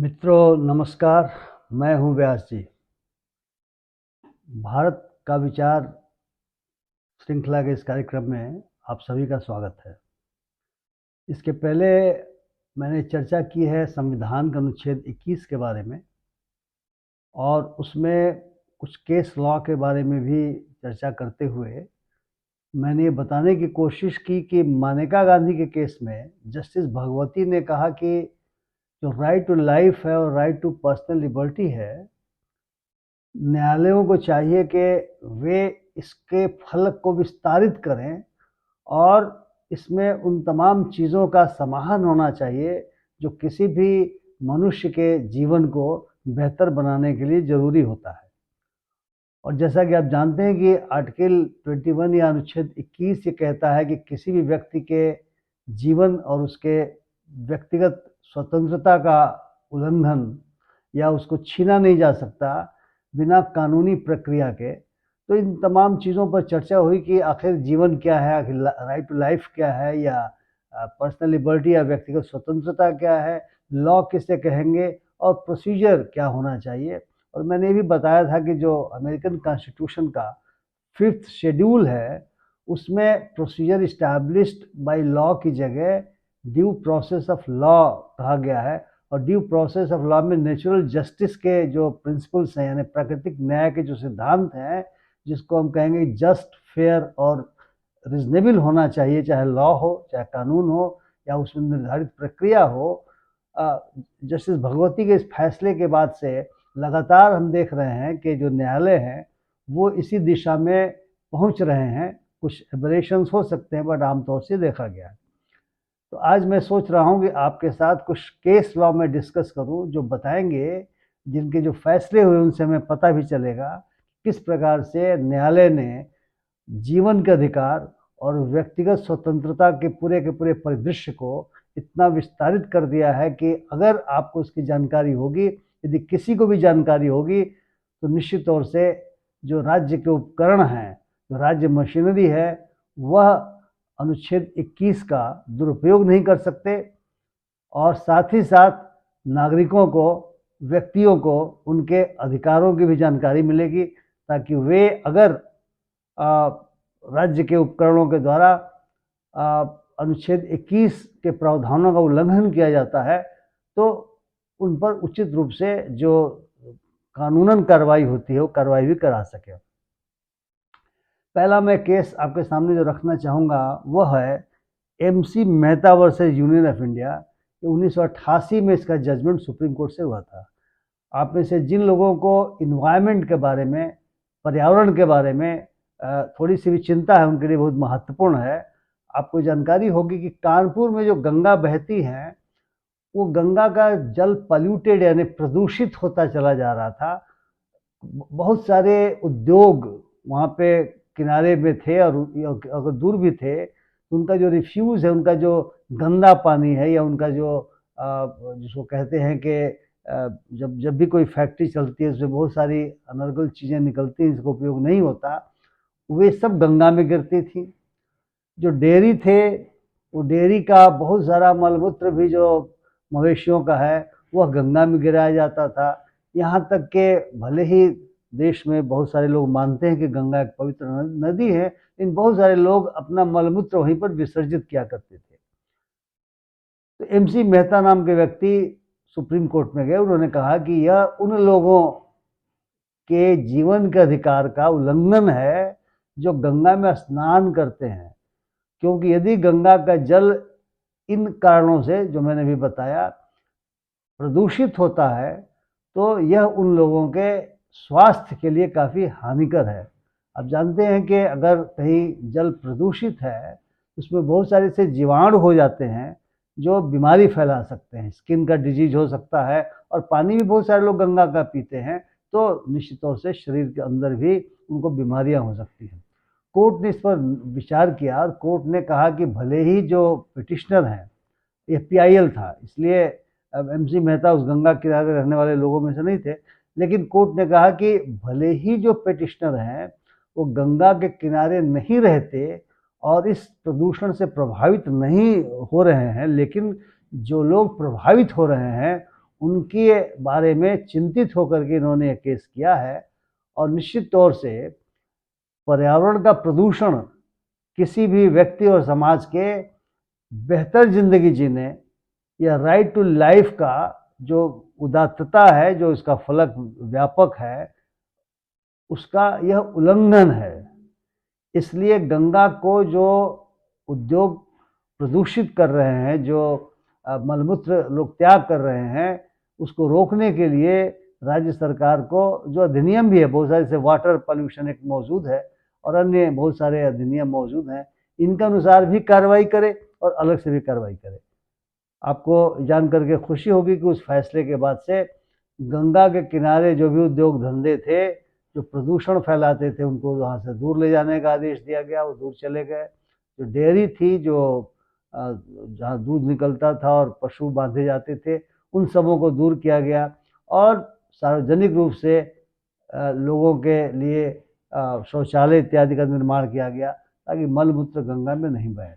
मित्रों नमस्कार। मैं हूं व्यास जी। भारत का विचार श्रृंखला के इस कार्यक्रम में आप सभी का स्वागत है। इसके पहले मैंने चर्चा की है संविधान का अनुच्छेद 21 के बारे में, और उसमें कुछ केस लॉ के बारे में भी चर्चा करते हुए मैंने ये बताने की कोशिश की कि मानेका गांधी के केस में जस्टिस भगवती ने कहा कि जो राइट टू लाइफ है और राइट टू पर्सनल लिबर्टी है, न्यायालयों को चाहिए कि वे इसके फलक को विस्तारित करें और इसमें उन तमाम चीज़ों का समाहन होना चाहिए जो किसी भी मनुष्य के जीवन को बेहतर बनाने के लिए ज़रूरी होता है। और जैसा कि आप जानते हैं कि आर्टिकल 21 या अनुच्छेद 21 ये कहता है कि किसी भी व्यक्ति के जीवन और उसके व्यक्तिगत स्वतंत्रता का उल्लंघन या उसको छीना नहीं जा सकता बिना कानूनी प्रक्रिया के। तो इन तमाम चीज़ों पर चर्चा हुई कि आखिर जीवन क्या है, आखिर राइट टू लाइफ क्या है, या पर्सनल लिबर्टी या व्यक्तिगत स्वतंत्रता क्या है, लॉ किसे कहेंगे और प्रोसीजर क्या होना चाहिए। और मैंने ये भी बताया था कि जो अमेरिकन कॉन्स्टिट्यूशन का 5th शेड्यूल है, उसमें प्रोसीजर इस्टैब्लिश्ड बाय लॉ की जगह ड्यू प्रोसेस ऑफ लॉ कहा गया है। और ड्यू प्रोसेस ऑफ लॉ में नेचुरल जस्टिस के जो प्रिंसिपल्स हैं, यानी प्राकृतिक न्याय के जो सिद्धांत हैं, जिसको हम कहेंगे जस्ट, फेयर और रिजनेबल होना चाहिए, चाहे लॉ हो, चाहे कानून हो, या उसमें निर्धारित प्रक्रिया हो। जस्टिस भगवती के इस फैसले के बाद से लगातार हम देख रहे हैं कि जो न्यायालय हैं वो इसी दिशा में पहुंच रहे हैं। कुछ एबरेशंस हो सकते हैं, बट आमतौर से देखा गया है। तो आज मैं सोच रहा हूं कि आपके साथ कुछ केस लॉ में डिस्कस करूं जो बताएंगे, जिनके जो फैसले हुए उनसे हमें पता भी चलेगा किस प्रकार से न्यायालय ने जीवन के अधिकार और व्यक्तिगत स्वतंत्रता के पूरे परिदृश्य को इतना विस्तारित कर दिया है कि अगर आपको इसकी जानकारी होगी, यदि किसी को भी जानकारी होगी, तो निश्चित तौर से जो राज्य के उपकरण हैं, जो राज्य मशीनरी है, वह अनुच्छेद 21 का दुरुपयोग नहीं कर सकते। और साथ ही साथ नागरिकों को, व्यक्तियों को उनके अधिकारों की भी जानकारी मिलेगी, ताकि वे अगर राज्य के उपकरणों के द्वारा अनुच्छेद 21 के प्रावधानों का उल्लंघन किया जाता है तो उन पर उचित रूप से जो कानूनन कार्रवाई होती है वो कार्रवाई भी करा सके। पहला मैं केस आपके सामने जो रखना चाहूँगा वह है MC Mehta versus union of India. 1988 में इसका जजमेंट सुप्रीम कोर्ट से हुआ था। आप में से जिन लोगों को इन्वायरमेंट के बारे में, पर्यावरण के बारे में थोड़ी सी भी चिंता है, उनके लिए बहुत महत्वपूर्ण है। आपको जानकारी होगी कि कानपुर में जो गंगा बहती है, वो गंगा का जल पॉल्यूटेड यानी प्रदूषित होता चला जा रहा था। बहुत सारे उद्योग वहाँ पे किनारे में थे, और अगर दूर भी थे तो उनका जो रिफ्यूज़ है, उनका जो गंदा पानी है, या उनका जो जिसको कहते हैं कि जब भी कोई फैक्ट्री चलती है उसमें बहुत सारी अनर्गल चीज़ें निकलती हैं, जिसका उपयोग नहीं होता, वे सब गंगा में गिरती थी। जो डेयरी थे, वो डेयरी का बहुत सारा मलमूत्र भी जो मवेशियों का है वह गंगा में गिराया जाता था। यहाँ तक कि भले ही देश में बहुत सारे लोग मानते हैं कि गंगा एक पवित्र नदी है, लेकिन बहुत सारे लोग अपना मलमूत्र वहीं पर विसर्जित किया करते थे। तो MC मेहता नाम के व्यक्ति सुप्रीम कोर्ट में गए। उन्होंने कहा कि यह उन लोगों के जीवन के अधिकार का उल्लंघन है जो गंगा में स्नान करते हैं, क्योंकि यदि गंगा का जल इन कारणों से, जो मैंने भी बताया, प्रदूषित होता है तो यह उन लोगों के स्वास्थ्य के लिए काफ़ी हानिकर है। आप जानते हैं कि अगर कहीं जल प्रदूषित है, उसमें बहुत सारे से जीवाणु हो जाते हैं जो बीमारी फैला सकते हैं, स्किन का डिजीज हो सकता है। और पानी भी बहुत सारे लोग गंगा का पीते हैं, तो निश्चित तौर से शरीर के अंदर भी उनको बीमारियां हो सकती हैं। कोर्ट ने इस पर विचार किया और कोर्ट ने कहा कि भले ही जो पिटिशनर हैं, FPIL था, इसलिए अब MC मेहता उस गंगा किनारे रहने वाले लोगों में से नहीं थे, लेकिन कोर्ट ने कहा कि भले ही जो पिटिशनर हैं वो गंगा के किनारे नहीं रहते और इस प्रदूषण से प्रभावित नहीं हो रहे हैं, लेकिन जो लोग प्रभावित हो रहे हैं उनके बारे में चिंतित होकर के इन्होंने ये केस किया है। और निश्चित तौर से पर्यावरण का प्रदूषण किसी भी व्यक्ति और समाज के बेहतर ज़िंदगी जीने या राइट टू लाइफ का जो उदात्तता है, जो इसका फलक व्यापक है, उसका यह उल्लंघन है। इसलिए गंगा को जो उद्योग प्रदूषित कर रहे हैं, जो मलमूत्र लोग त्याग कर रहे हैं, उसको रोकने के लिए राज्य सरकार को जो अधिनियम भी है, बहुत सारे, जैसे वाटर पॉल्यूशन एक्ट मौजूद है और अन्य बहुत सारे अधिनियम मौजूद हैं, इनके अनुसार भी कार्रवाई करे और अलग से भी कार्रवाई करे। आपको जान करके खुशी होगी कि उस फैसले के बाद से गंगा के किनारे जो भी उद्योग धंधे थे, जो प्रदूषण फैलाते थे, उनको वहाँ से दूर ले जाने का आदेश दिया गया, वो दूर चले गए। जो डेयरी थी, जो जहाँ दूध निकलता था और पशु बांधे जाते थे, उन सबों को दूर किया गया और सार्वजनिक रूप से लोगों के लिए शौचालय इत्यादि का निर्माण किया गया ताकि मलमूत्र गंगा में नहीं बहे।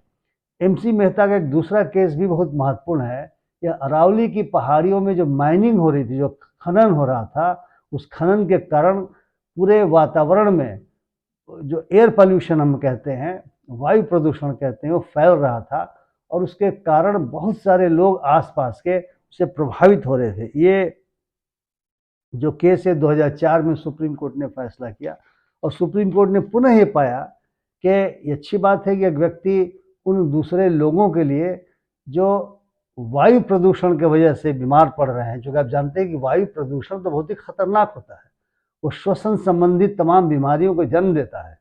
एमसी मेहता का एक दूसरा केस भी बहुत महत्वपूर्ण है। यह अरावली की पहाड़ियों में जो माइनिंग हो रही थी, जो खनन हो रहा था, उस खनन के कारण पूरे वातावरण में जो एयर पॉल्यूशन हम कहते हैं, वायु प्रदूषण कहते हैं, वो फैल रहा था और उसके कारण बहुत सारे लोग आसपास के उससे प्रभावित हो रहे थे। ये जो केस है 2004 में सुप्रीम कोर्ट ने फैसला किया और सुप्रीम कोर्ट ने पुनः ये पाया कि ये अच्छी बात है कि एक व्यक्ति उन दूसरे लोगों के लिए जो वायु प्रदूषण की वजह से बीमार पड़ रहे हैं, जो कि आप जानते हैं कि वायु प्रदूषण तो बहुत ही खतरनाक होता है, वो श्वसन संबंधित तमाम बीमारियों को जन्म देता है।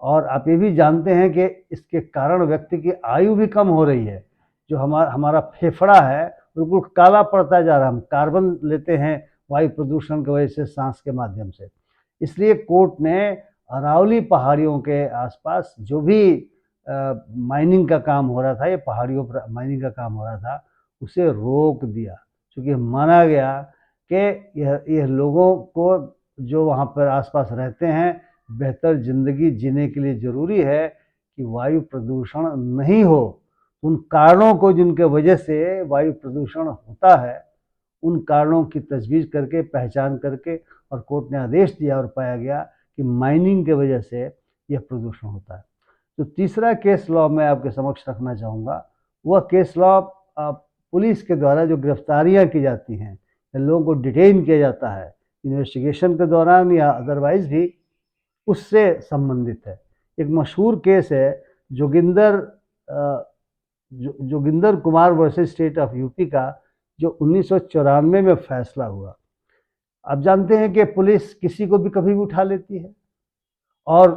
और आप ये भी जानते हैं कि इसके कारण व्यक्ति की आयु भी कम हो रही है। जो हमारा फेफड़ा है बिल्कुल काला पड़ता जा रहा है। हम कार्बन लेते हैं वायु प्रदूषण की वजह से सांस के माध्यम से। इसलिए कोर्ट ने अरावली पहाड़ियों के आसपास जो भी माइनिंग का काम हो रहा था, ये पहाड़ियों पर माइनिंग का काम हो रहा था, उसे रोक दिया, क्योंकि माना गया कि यह लोगों को जो वहाँ पर आसपास रहते हैं, बेहतर ज़िंदगी जीने के लिए ज़रूरी है कि वायु प्रदूषण नहीं हो। उन कारणों को जिनके वजह से वायु प्रदूषण होता है, उन कारणों की तजवीज़ करके, पहचान करके, और कोर्ट ने आदेश दिया और पाया गया कि माइनिंग के वजह से यह प्रदूषण होता है। तो तीसरा केस लॉ मैं आपके समक्ष रखना चाहूँगा, वह केस लॉ पुलिस के द्वारा जो गिरफ्तारियाँ की जाती हैं, लोगों को डिटेन किया जाता है इन्वेस्टिगेशन के दौरान या अदरवाइज भी, उससे संबंधित है। एक मशहूर केस है Joginder Kumar versus state of UP का, जो 1994 में फैसला हुआ। आप जानते हैं कि पुलिस किसी को भी कभी भी उठा लेती है और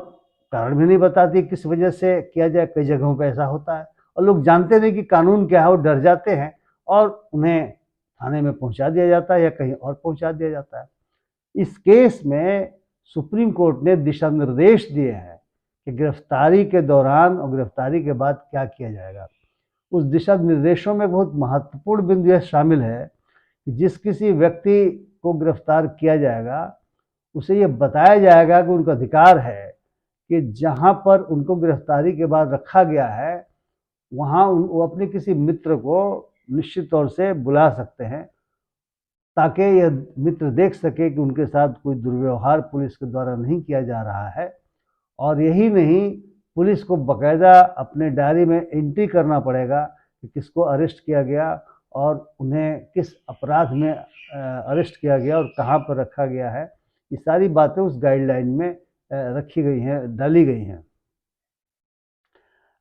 कारण भी नहीं बताती किस वजह से किया जाए। कई जगहों पे ऐसा होता है और लोग जानते नहीं कि कानून क्या है, वो डर जाते हैं और उन्हें थाने में पहुंचा दिया जाता है या कहीं और पहुंचा दिया जाता है। इस केस में सुप्रीम कोर्ट ने दिशा निर्देश दिए हैं कि गिरफ्तारी के दौरान और गिरफ्तारी के बाद क्या किया जाएगा। उस दिशा निर्देशों में बहुत महत्वपूर्ण बिंदु यह शामिल है कि जिस किसी व्यक्ति को गिरफ्तार किया जाएगा, उसे ये बताया जाएगा कि उनका अधिकार है कि जहाँ पर उनको गिरफ्तारी के बाद रखा गया है, वहाँ वो अपने किसी मित्र को निश्चित तौर से बुला सकते हैं, ताकि यह मित्र देख सके कि उनके साथ कोई दुर्व्यवहार पुलिस के द्वारा नहीं किया जा रहा है। और यही नहीं, पुलिस को बाकायदा अपने डायरी में एंट्री करना पड़ेगा कि किसको अरेस्ट किया गया और उन्हें किस अपराध में अरेस्ट किया गया और कहाँ पर रखा गया है। ये सारी बातें उस गाइडलाइन में रखी गई हैं, डाली गई हैं।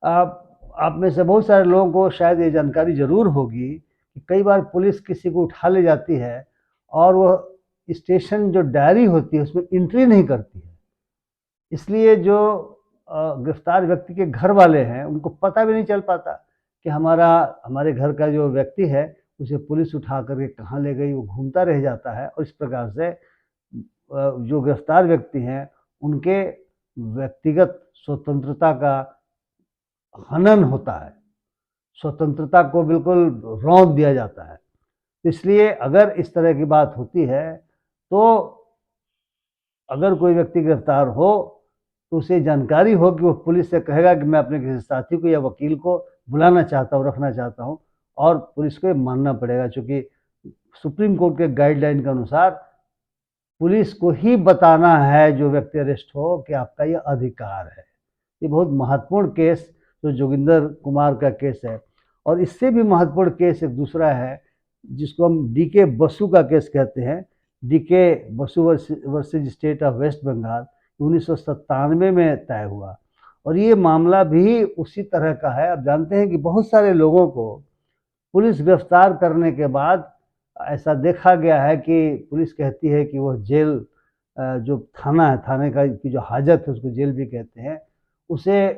आप में से बहुत सारे लोगों को शायद ये जानकारी ज़रूर होगी कि कई बार पुलिस किसी को उठा ले जाती है और वह स्टेशन जो डायरी होती है उसमें एंट्री नहीं करती है। इसलिए जो गिरफ्तार व्यक्ति के घर वाले हैं, उनको पता भी नहीं चल पाता कि हमारे घर का जो व्यक्ति है उसे पुलिस उठा करके कहाँ ले गई, वो घूमता रह जाता है। और इस प्रकार से जो गिरफ्तार व्यक्ति हैं, उनके व्यक्तिगत स्वतंत्रता का हनन होता है, स्वतंत्रता को बिल्कुल रौंद दिया जाता है। इसलिए अगर इस तरह की बात होती है, तो अगर कोई व्यक्ति गिरफ्तार हो तो उसे जानकारी हो कि वो पुलिस से कहेगा कि मैं अपने किसी साथी को या वकील को बुलाना चाहता हूँ, रखना चाहता हूँ, और पुलिस को ये मानना पड़ेगा, क्योंकि सुप्रीम कोर्ट के गाइडलाइन के अनुसार पुलिस को ही बताना है जो व्यक्ति अरेस्ट हो कि आपका ये अधिकार है। ये बहुत महत्वपूर्ण केस जो जोगिंदर कुमार का केस है। और इससे भी महत्वपूर्ण केस एक दूसरा है जिसको हम डीके बसु का केस कहते हैं। D K Basu versus State of West Bengal 1997 में तय हुआ। और ये मामला भी उसी तरह का है। आप जानते हैं कि बहुत सारे लोगों को पुलिस गिरफ्तार करने के बाद ऐसा देखा गया है कि पुलिस कहती है कि वो जेल जो थाना है, थाने का की जो हाजत है उसको जेल भी कहते हैं, उसे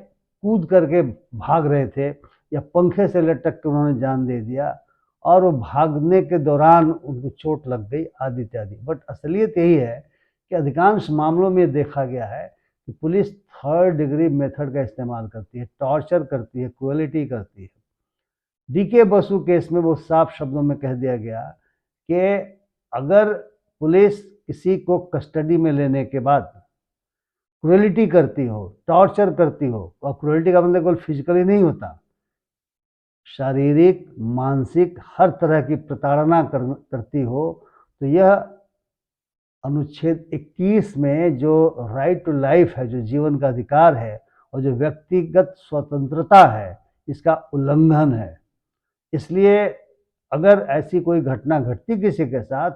कूद करके भाग रहे थे या पंखे से लटक के उन्होंने जान दे दिया और वो भागने के दौरान उनको चोट लग गई आदि इत्यादि। बट असलियत यही है कि अधिकांश मामलों में देखा गया है कि पुलिस थर्ड डिग्री मेथड का इस्तेमाल करती है, टॉर्चर करती है, क्रूएलिटी करती है। डीके बसु केस में वो साफ शब्दों में कह दिया गया कि अगर पुलिस किसी को कस्टडी में लेने के बाद क्रूएलिटी करती हो, टॉर्चर करती हो, और क्रूएलिटी का मतलब केवल फिजिकली नहीं होता, शारीरिक, मानसिक, हर तरह की प्रताड़ना करती हो, तो यह अनुच्छेद 21 में जो राइट टू लाइफ है, जो जीवन का अधिकार है और जो व्यक्तिगत स्वतंत्रता है, इसका उल्लंघन है। इसलिए अगर ऐसी कोई घटना घटती किसी के साथ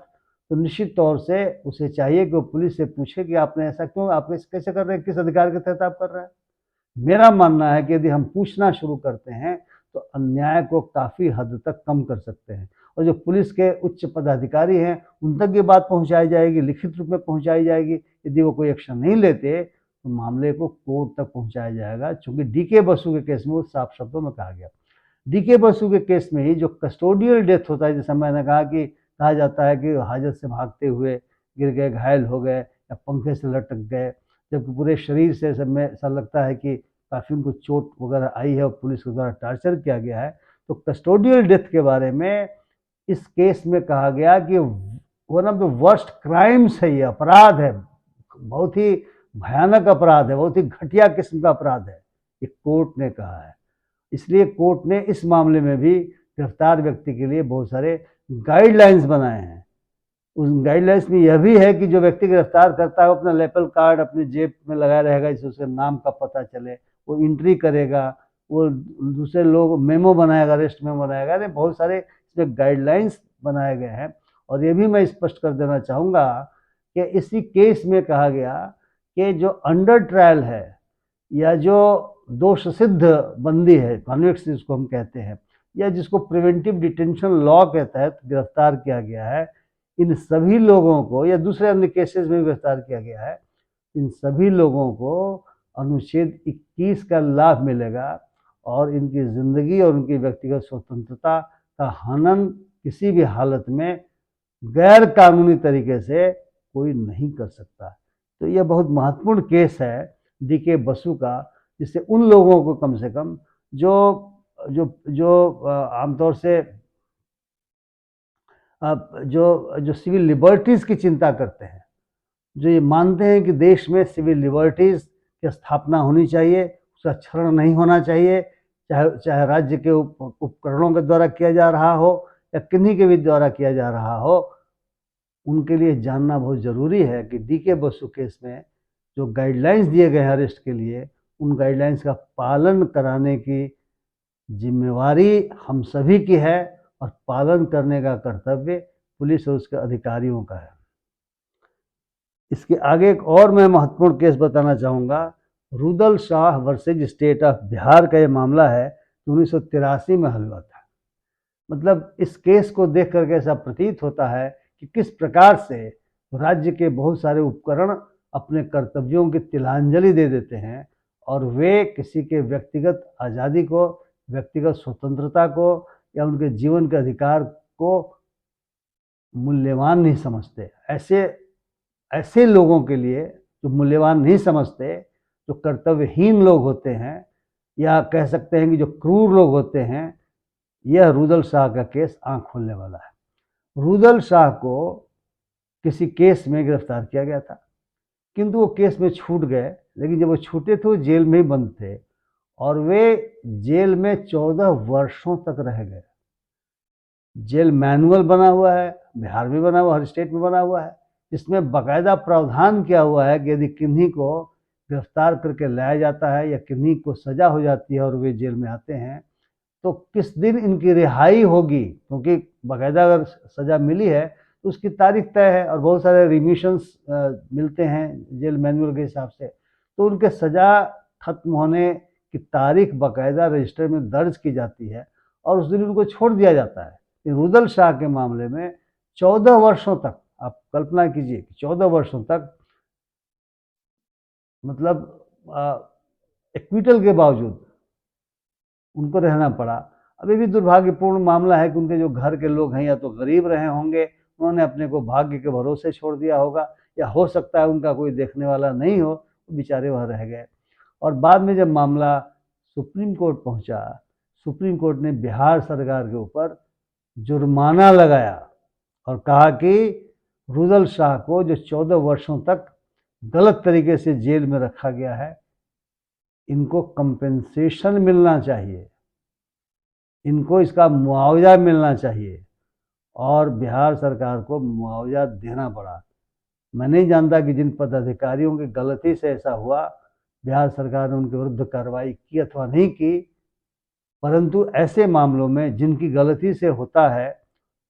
तो निश्चित तौर से उसे चाहिए कि वो पुलिस से पूछे कि आपने ऐसा क्यों, आप कैसे कर रहे हैं, किस अधिकार के तहत आप कर रहे हैं। मेरा मानना है कि यदि हम पूछना शुरू करते हैं तो अन्याय को काफ़ी हद तक कम कर सकते हैं। और जो पुलिस के उच्च पदाधिकारी हैं उन तक ये बात पहुंचाई जाएगी, लिखित रूप में पहुंचाई जाएगी। यदि वो कोई एक्शन नहीं लेते तो मामले को कोर्ट तक पहुंचाया जाएगा। चूंकि डीके बसु के केस में वो साफ शब्दों में कहा गया। डीके बसु के केस में ही जो कस्टोडियल डेथ होता है, जैसे मैंने कहा कि कहा जाता है कि हाजत से भागते हुए गिर गए, घायल हो गए या पंखे से लटक गए, जबकि पूरे शरीर से सब में ऐसा लगता है कि काफ़ी उनको चोट वगैरह आई है और पुलिस के द्वारा टॉर्चर किया गया है। तो कस्टोडियल डेथ के बारे में इस केस में कहा गया कि one of the worst crimes है, ये अपराध है, बहुत ही भयानक अपराध है, बहुत ही घटिया किस्म का अपराध है, ये कोर्ट ने कहा है। इसलिए कोर्ट ने इस मामले में भी गिरफ्तार व्यक्ति के लिए बहुत सारे गाइडलाइंस बनाए हैं। उस गाइडलाइंस में यह भी है कि जो व्यक्ति गिरफ्तार करता है वो अपना लेपल कार्ड अपनी जेब में लगाया रहेगा, जिससे उसके नाम का पता चले, वो एंट्री करेगा, वो दूसरे लोग मेमो बनाएगा, अरेस्ट मेमो बनाएगा। नहीं, बहुत सारे इसमें गाइडलाइंस बनाए गए हैं। और ये भी मैं स्पष्ट कर देना चाहूँगा कि इसी केस में कहा गया कि जो अंडर ट्रायल है या जो दोष सिद्ध बंदी है, कॉन्विक्स जिसको हम कहते हैं, या जिसको प्रिवेंटिव डिटेंशन लॉ के तहत गिरफ्तार किया गया है, इन सभी लोगों को, या दूसरे अन्य केसेस में गिरफ्तार किया गया है, इन सभी लोगों को अनुच्छेद 21 का लाभ मिलेगा और इनकी ज़िंदगी और उनकी व्यक्तिगत स्वतंत्रता का हनन किसी भी हालत में गैर कानूनी तरीके से कोई नहीं कर सकता। तो यह बहुत महत्वपूर्ण केस है डीके बसु का, जिससे उन लोगों को कम से कम जो जो जो आमतौर से जो सिविल लिबर्टीज़ की चिंता करते हैं, जो ये मानते हैं कि देश में सिविल लिबर्टीज़ की स्थापना होनी चाहिए, उसका क्षरण नहीं होना चाहिए, चाहे राज्य के उपकरणों के द्वारा किया जा रहा हो या किन्हीं के भी द्वारा किया जा रहा हो, उनके लिए जानना बहुत ज़रूरी है कि डीके बसु केस में जो गाइडलाइंस दिए गए हैं अरेस्ट के लिए, उन गाइडलाइंस का पालन कराने की जिम्मेवारी हम सभी की है और पालन करने का कर्तव्य पुलिस और उसके अधिकारियों का है। इसके आगे एक और मैं महत्वपूर्ण केस बताना चाहूँगा। Rudal Shah versus State of Bihar का ये मामला है जो 1983 में हल हुआ था। मतलब इस केस को देख करके ऐसा प्रतीत होता है कि किस प्रकार से राज्य के बहुत सारे उपकरण अपने कर्तव्यों की तिलांजलि दे देते हैं और वे किसी के व्यक्तिगत आज़ादी को, व्यक्तिगत स्वतंत्रता को या उनके जीवन के अधिकार को मूल्यवान नहीं समझते। ऐसे लोगों के लिए जो मूल्यवान नहीं समझते, जो कर्तव्यहीन लोग होते हैं या कह सकते हैं कि जो क्रूर लोग होते हैं, यह रुदल शाह का केस आँख खोलने वाला है। रुदल शाह को किसी केस में गिरफ्तार किया गया था, किंतु वो केस में छूट गए, लेकिन जब वो छूटे थे वो जेल में ही बंद थे और वे जेल में 14 वर्षों तक रह गए। जेल मैनुअल बना हुआ है, बिहार में बना हुआ, हर स्टेट में बना हुआ है, जिसमें बाकायदा प्रावधान किया हुआ है कि यदि किन्हीं को गिरफ्तार करके लाया जाता है या किन्हीं को सजा हो जाती है और वे जेल में आते हैं, तो किस दिन इनकी रिहाई होगी, क्योंकि बाकायदा अगर सजा मिली है तो उसकी तारीख तय है और बहुत सारे रिमिशंस मिलते हैं जेल मैनुअल के हिसाब से, तो उनके सजा खत्म होने की तारीख बाकायदा रजिस्टर में दर्ज की जाती है और उस दिन उनको छोड़ दिया जाता है। रुदल शाह के मामले में 14 वर्षों तक, आप कल्पना कीजिए कि 14 वर्षों तक, मतलब एक्विटल के बावजूद उनको रहना पड़ा। अब ये भी दुर्भाग्यपूर्ण मामला है कि उनके जो घर के लोग हैं या तो गरीब रहे होंगे, उन्होंने अपने को भाग्य के भरोसे छोड़ दिया होगा, या हो सकता है उनका कोई देखने वाला नहीं हो, तो बेचारे वहाँ रह गए। और बाद में जब मामला सुप्रीम कोर्ट पहुंचा, सुप्रीम कोर्ट ने बिहार सरकार के ऊपर जुर्माना लगाया और कहा कि रुदल शाह को जो 14 वर्षों तक गलत तरीके से जेल में रखा गया है, इनको कंपेंसेशन मिलना चाहिए, इनको इसका मुआवजा मिलना चाहिए, और बिहार सरकार को मुआवजा देना पड़ा। मैं नहीं जानता कि जिन पदाधिकारियों की गलती से ऐसा हुआ, बिहार सरकार ने उनके विरुद्ध कार्रवाई की अथवा नहीं की, परंतु ऐसे मामलों में जिनकी गलती से होता है,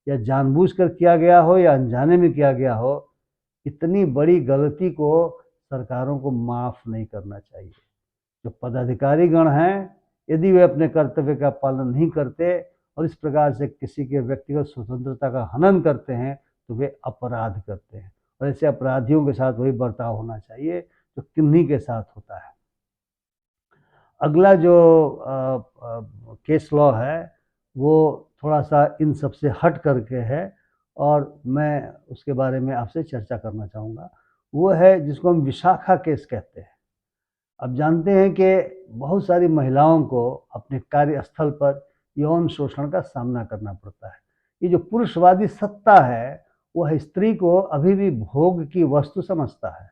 या जानबूझकर किया गया हो या अनजाने में किया गया हो, इतनी बड़ी गलती को सरकारों को माफ़ नहीं करना चाहिए। जो पदाधिकारीगण हैं, यदि वे अपने कर्तव्य का पालन नहीं करते और इस प्रकार से किसी के व्यक्तिगत स्वतंत्रता का हनन करते हैं, तो वे अपराध करते हैं, और ऐसे अपराधियों के साथ वही बर्ताव होना चाहिए जो किन्हीं के साथ होता है। अगला जो केस लॉ है वो थोड़ा सा इन सब से हट करके है, और मैं उसके बारे में आपसे चर्चा करना चाहूँगा। वो है जिसको हम विशाखा केस कहते हैं। अब जानते हैं कि बहुत सारी महिलाओं को अपने कार्यस्थल पर यौन शोषण का सामना करना पड़ता है। ये जो पुरुषवादी सत्ता है, वह स्त्री को अभी भी भोग की वस्तु समझता है।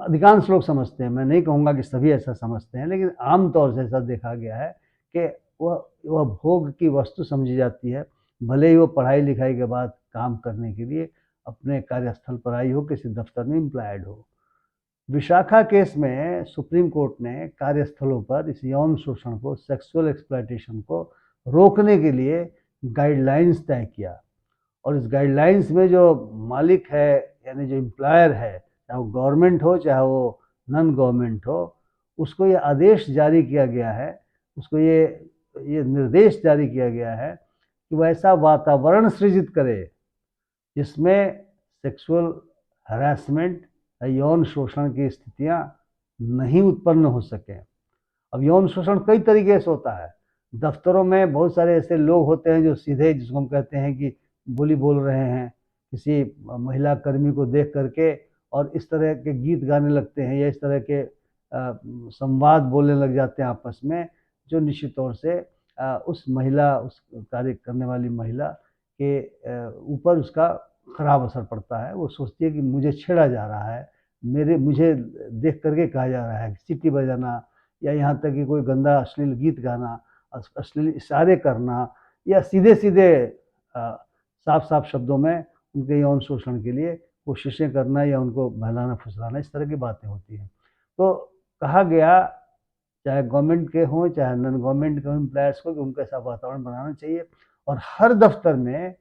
अधिकांश लोग समझते हैं, मैं नहीं कहूँगा कि सभी ऐसा समझते हैं, लेकिन आम तौर से ऐसा देखा गया है कि वह भोग की वस्तु समझी जाती है, भले ही वो पढ़ाई लिखाई के बाद काम करने के लिए अपने कार्यस्थल पर आई हो, किसी दफ्तर में एम्प्लॉयड हो। विशाखा केस में सुप्रीम कोर्ट ने कार्यस्थलों पर इस यौन शोषण को, सेक्सुअल एक्सप्लॉयटेशन को रोकने के लिए गाइडलाइंस तय किया, और इस गाइडलाइंस में जो मालिक है, यानी जो एम्प्लॉयर है, चाहे वो गवर्नमेंट हो चाहे वो नॉन गवर्नमेंट हो, उसको ये आदेश जारी किया गया है, उसको ये निर्देश जारी किया गया है कि वह ऐसा वातावरण सृजित करे जिसमें सेक्सुअल हरासमेंट या यौन शोषण की स्थितियां नहीं उत्पन्न हो सकें। अब यौन शोषण कई तरीके से होता है। दफ्तरों में बहुत सारे ऐसे लोग होते हैं जो सीधे, जिसको हम कहते हैं कि बोली बोल रहे हैं किसी महिला कर्मी को देख करके, और इस तरह के गीत गाने लगते हैं या इस तरह के संवाद बोलने लग जाते हैं आपस में, जो निश्चित तौर से उस कार्य करने वाली महिला के ऊपर उसका खराब असर पड़ता है। वो सोचती है कि मुझे छेड़ा जा रहा है, मुझे देख करके कहा जा रहा है, सीटी बजाना, या यहाँ तक कि कोई गंदा अश्लील गीत गाना, अश्लील इशारे करना, या सीधे सीधे साफ साफ शब्दों में उनके यौन शोषण के लिए कोशिशें करना या उनको बहलाना फुसलाना, इस तरह की बातें होती हैं। तो कहा गया, चाहे गवर्नमेंट के हों चाहे नॉन गवर्नमेंट के हों एम्प्लॉयर्स को, कि उनको ऐसा वातावरण बनाना चाहिए, और हर दफ्तर में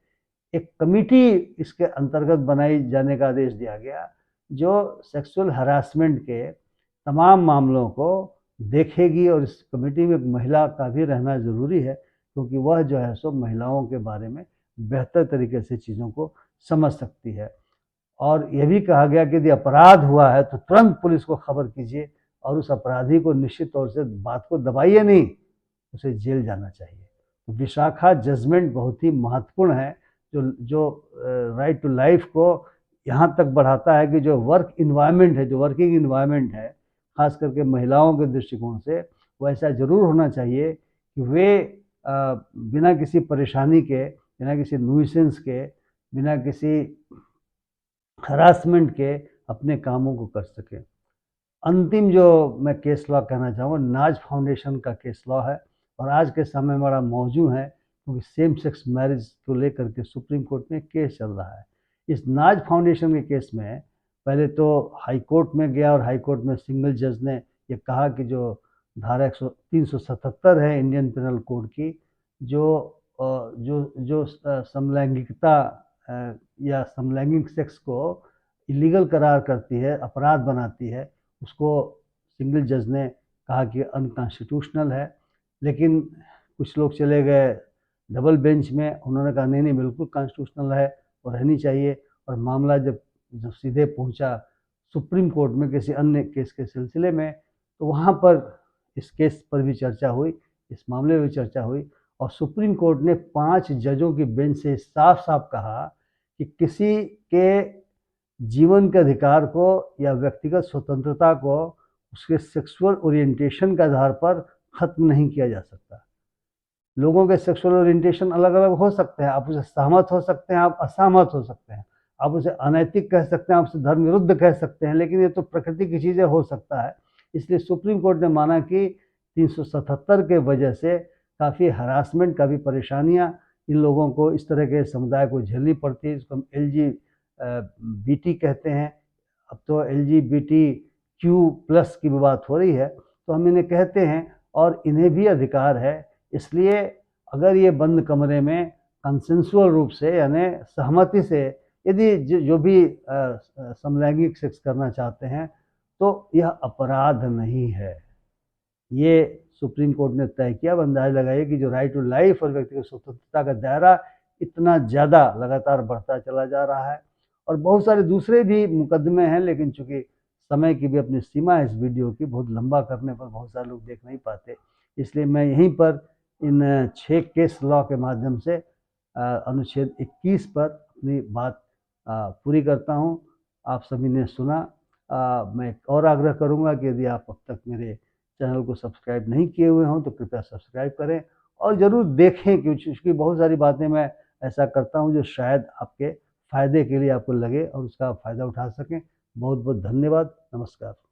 एक कमेटी इसके अंतर्गत बनाई जाने का आदेश दिया गया, जो सेक्सुअल हरासमेंट के तमाम मामलों को देखेगी, और इस कमेटी में एक महिला का भी रहना ज़रूरी है, क्योंकि वह जो है सो महिलाओं के बारे में बेहतर तरीके से चीज़ों को समझ सकती है। और यह भी कहा गया कि यदि अपराध हुआ है तो तुरंत पुलिस को खबर कीजिए, और उस अपराधी को निश्चित तौर से बात को दबाइए नहीं, उसे जेल जाना चाहिए। तो विशाखा जजमेंट बहुत ही महत्वपूर्ण है, जो राइट टू लाइफ को यहाँ तक बढ़ाता है कि जो वर्क इन्वायरमेंट है, जो वर्किंग इन्वायरमेंट है, खास करके महिलाओं के दृष्टिकोण से, वो ऐसा ज़रूर होना चाहिए कि वे बिना किसी परेशानी के, बिना किसी न्यूसेंस के, बिना किसी हरासमेंट के अपने कामों को कर सकें। अंतिम जो मैं केस लॉ कहना चाहूँगा, नाज फाउंडेशन का केस लॉ है, और आज के समय में बड़ा मौजूद है, क्योंकि सेम सेक्स मैरिज को लेकर के सुप्रीम कोर्ट में केस चल रहा है। इस नाज फाउंडेशन के केस में पहले तो हाई कोर्ट में गया और हाई कोर्ट में सिंगल जज ने ये कहा कि जो धारा 377 है इंडियन पिनल कोड की, जो समलैंगिकता या समलैंगिक सेक्स को इलीगल करार करती है, अपराध बनाती है, उसको सिंगल जज ने कहा कि अनकॉन्स्टिट्यूशनल है। लेकिन कुछ लोग चले गए डबल बेंच में, उन्होंने कहा नहीं बिल्कुल कॉन्स्टिट्यूशनल है और रहनी चाहिए। और मामला जब सीधे पहुंचा सुप्रीम कोर्ट में किसी अन्य केस के सिलसिले में, तो वहाँ पर इस केस पर भी चर्चा हुई, इस मामले में भी चर्चा हुई और सुप्रीम कोर्ट ने 5 जजों की बेंच से साफ साफ कहा कि किसी के जीवन के अधिकार को या व्यक्तिगत स्वतंत्रता को उसके सेक्सुअल ओरिएंटेशन के आधार पर खत्म नहीं किया जा सकता। लोगों के सेक्सुअल ओरिएंटेशन अलग अलग हो सकते हैं, आप उसे सहमत हो सकते हैं, आप असहमत हो सकते हैं, आप उसे अनैतिक कह सकते हैं, आप उसे धर्म विरुद्ध कह सकते हैं, लेकिन ये तो प्रकृति की चीज़ें हो सकता है। इसलिए सुप्रीम कोर्ट ने माना कि 377 के वजह से काफ़ी हरासमेंट, काफ़ी परेशानियाँ इन लोगों को, इस तरह के समुदाय को झेलनी पड़ती है। इसको हम LGBT कहते हैं, अब तो LGBTQ+ की भी बात हो रही है, तो हम इन्हें कहते हैं और इन्हें भी अधिकार है। इसलिए अगर ये बंद कमरे में कंसेंसुअल रूप से यानी सहमति से यदि जो भी समलैंगिक सेक्स करना चाहते हैं तो यह अपराध नहीं है। ये सुप्रीम कोर्ट ने तय किया। अब अंदाजा लगाइए कि जो राइट टू लाइफ और व्यक्तिगत स्वतंत्रता का दायरा इतना ज़्यादा लगातार बढ़ता चला जा रहा है और बहुत सारे दूसरे भी मुकदमे हैं, लेकिन चूंकि समय की भी अपनी सीमा है इस वीडियो की, बहुत लंबा करने पर बहुत सारे लोग देख नहीं पाते, इसलिए मैं यहीं पर इन 6 केस लॉ के माध्यम से अनुच्छेद 21 पर अपनी बात पूरी करता हूं। आप सभी ने सुना। मैं एक और आग्रह करूंगा कि यदि आप अब तक मेरे चैनल को सब्सक्राइब नहीं किए हुए हों तो कृपया सब्सक्राइब करें और ज़रूर देखें, क्योंकि बहुत सारी बातें मैं ऐसा करता हूं जो शायद आपके फ़ायदे के लिए आपको लगे और उसका फ़ायदा उठा सकें। बहुत बहुत धन्यवाद। नमस्कार।